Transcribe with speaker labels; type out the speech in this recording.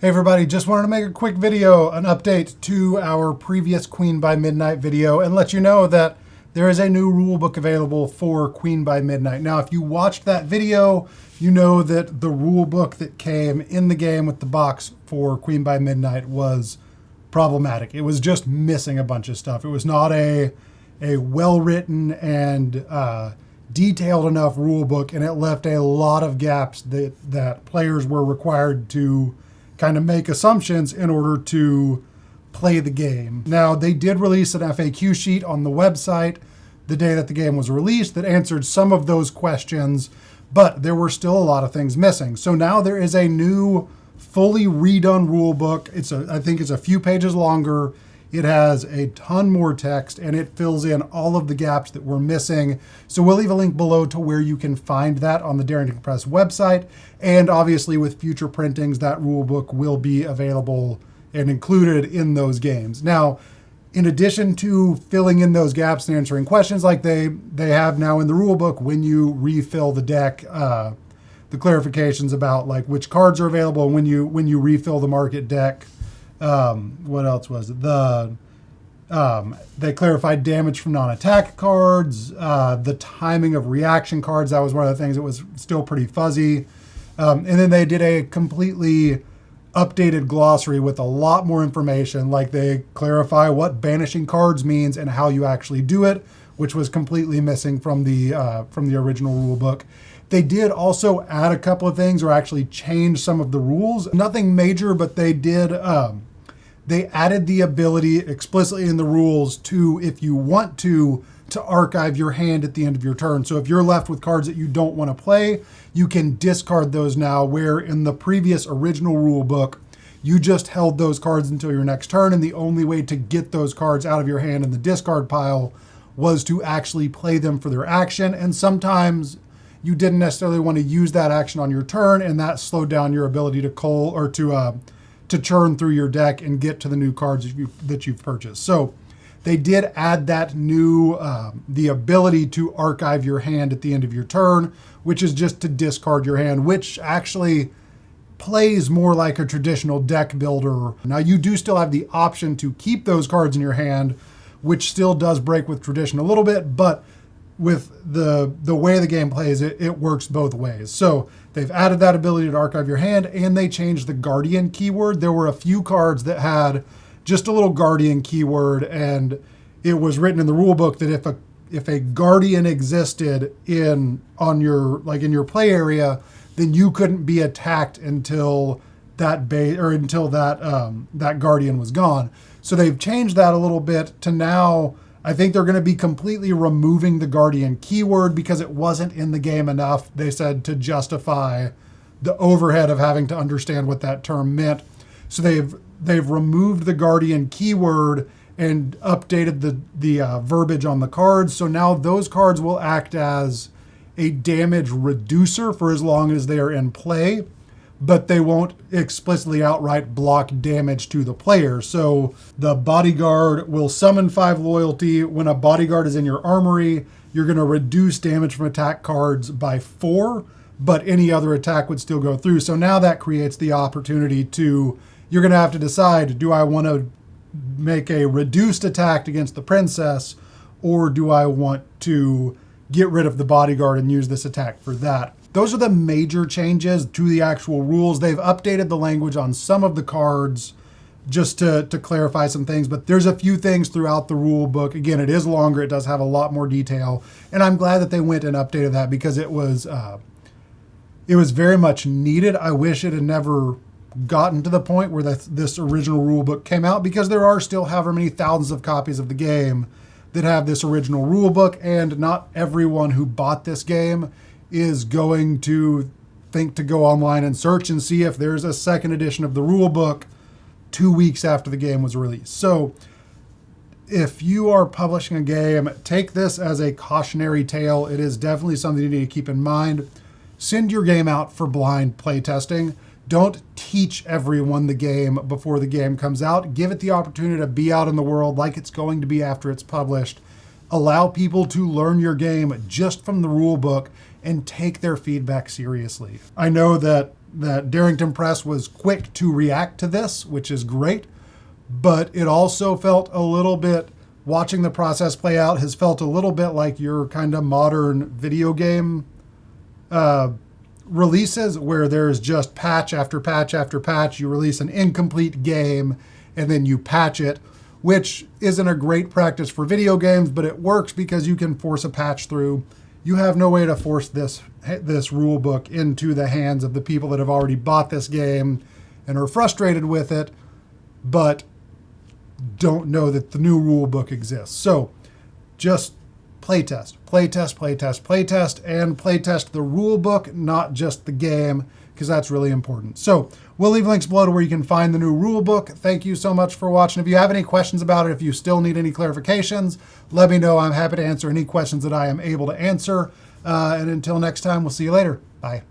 Speaker 1: Hey everybody, just wanted to make a quick video, an update to our previous Queen by Midnight video and let you know that there is a new rulebook available for Queen by Midnight. Now, if you watched that video, you know that the rulebook that came in the game with the box for Queen by Midnight was problematic. It was just missing a bunch of stuff. It was not a well-written and detailed enough rulebook, and it left a lot of gaps that players were required to kind of make assumptions in order to play the game. Now, they did release an FAQ sheet on the website the day that the game was released that answered some of those questions, but there were still a lot of things missing. So now there is a new, fully redone rulebook. I think it's a few pages longer. It has a ton more text and it fills in all of the gaps that were missing. So we'll leave a link below to where you can find that on the Darrington Press website. And obviously with future printings, that rulebook will be available and included in those games. Now, in addition to filling in those gaps and answering questions like they have now in the rulebook, when you refill the deck, the clarifications about like which cards are available and when you refill the market deck. What else was it? They clarified damage from non-attack cards, the timing of reaction cards. That was one of the things that was still pretty fuzzy. And then they did a completely updated glossary with a lot more information. Like they clarify what banishing cards means and how you actually do it, which was completely missing from the original rule book. They did also add a couple of things or actually change some of the rules. Nothing major, but they did. They added the ability explicitly in the rules to, if you want to archive your hand at the end of your turn. So if you're left with cards that you don't want to play, you can discard those now, where in the previous original rule book, you just held those cards until your next turn, and the only way to get those cards out of your hand in the discard pile was to actually play them for their action. And sometimes you didn't necessarily want to use that action on your turn, and that slowed down your ability to cull or to churn through your deck and get to the new cards that you've purchased. So they did add that new, the ability to archive your hand at the end of your turn, which is just to discard your hand, which actually plays more like a traditional deck builder. Now, you do still have the option to keep those cards in your hand, which still does break with tradition a little bit, but with the way the game plays, it works both ways. So they've added that ability to archive your hand, and they changed the Guardian keyword. There were a few cards that had just a little Guardian keyword, and it was written in the rule book that if a Guardian existed in your play area, then you couldn't be attacked until that that Guardian was gone. So they've changed that a little bit to now. I think they're going to be completely removing the Guardian keyword because it wasn't in the game enough, they said, to justify the overhead of having to understand what that term meant. So they've removed the Guardian keyword and updated the verbiage on the cards. So now those cards will act as a damage reducer for as long as they are in play, but they won't explicitly outright block damage to the player. So the bodyguard will summon 5 loyalty. When a bodyguard is in your armory, you're going to reduce damage from attack cards by 4, but any other attack would still go through. So now that creates the opportunity you're going to have to decide, do I want to make a reduced attack against the princess, or do I want to get rid of the bodyguard and use this attack for that? Those are the major changes to the actual rules. They've updated the language on some of the cards just to clarify some things, but there's a few things throughout the rule book. Again, it is longer. It does have a lot more detail, and I'm glad that they went and updated that because it was very much needed. I wish it had never gotten to the point where this original rule book came out, because there are still however many thousands of copies of the game that have this original rule book, and not everyone who bought this game is going to think to go online and search and see if there's a second edition of the rule book 2 weeks after the game was released. So if you are publishing a game, take this as a cautionary tale. It is definitely something you need to keep in mind. Send your game out for blind play testing. Don't teach everyone the game before the game comes out. Give it the opportunity to be out in the world like it's going to be after it's published. Allow people to learn your game just from the rule book and take their feedback seriously. I know that that Darrington Press was quick to react to this, which is great. But it also felt a little bit, watching the process play out, has felt a little bit like your kind of modern video game releases, where there's just patch after patch after patch. You release an incomplete game and then you patch it, which isn't a great practice for video games, but it works because you can force a patch through. You have no way to force this rule book into the hands of the people that have already bought this game and are frustrated with it, but don't know that the new rule book exists. So just playtest, playtest, playtest, playtest, and playtest the rule book, not just the game, because that's really important. So we'll leave links below to where you can find the new rule book. Thank you so much for watching. If you have any questions about it, if you still need any clarifications, let me know. I'm happy to answer any questions that I am able to answer. And until next time, we'll see you later. Bye.